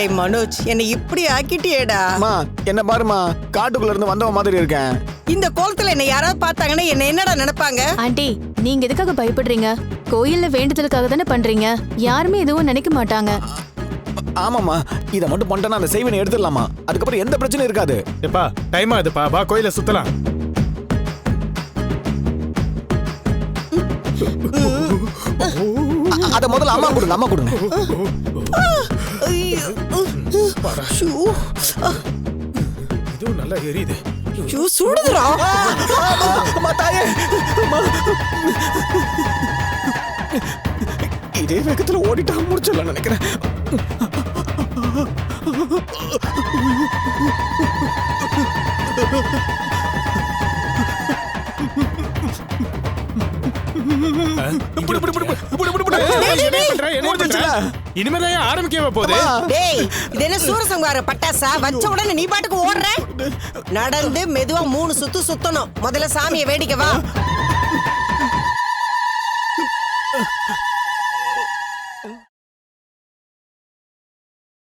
டேய் மனோஜ், என்னை இப்படி ஆக்கிட்டியேடா. அம்மா என்ன பாருமா, காட்டுக்குள்ள இருந்து வந்தவ மாதிரி இருக்கேன். இந்த கோலத்துல என்ன யாராவது பார்த்தாங்கன்னா என்ன என்னடா நினைப்பாங்க? ஆண்டி, நீங்க எதுக்காக பயப்படுறீங்க? கோயில்ல வேண்டுதலுக்காக தானே பண்றீங்க. யாருமே எதுவும் நினைக்க மாட்டாங்க. ஆமாம்மா, இதை மட்டும் பண்ணிட்டேன்னா அந்த செய்வினை எடுத்துடலாமா, அதுக்கப்புறம் எந்த பிரச்சனையும் இருக்காது. எப்பா டைம் ஆகுதுப்பா, வா கோயில சுத்தலாம். அத முதல்ல அம்மா கொடுங்க, அம்மா கொடுங்க. இதுவும் நல்லா எரியுது. சுடுதுடா. அம்மா, தாயே, அம்மா. இதே வேகத்துல ஓடிட்டா முடிச்சிடலாம் நினைக்கிறேன். இனிமேதான் ஆரம்பிக்கவே போகுது. டேய், இது என்ன சூரசம்ஹார பட்டாசா? வச்ச உடனே நீ பாட்டுக்கு ஓடுற. நடந்து மெதுவா 3 சுத்து சுத்தணும். முதல்ல சாமியை வேடிக்கை வா.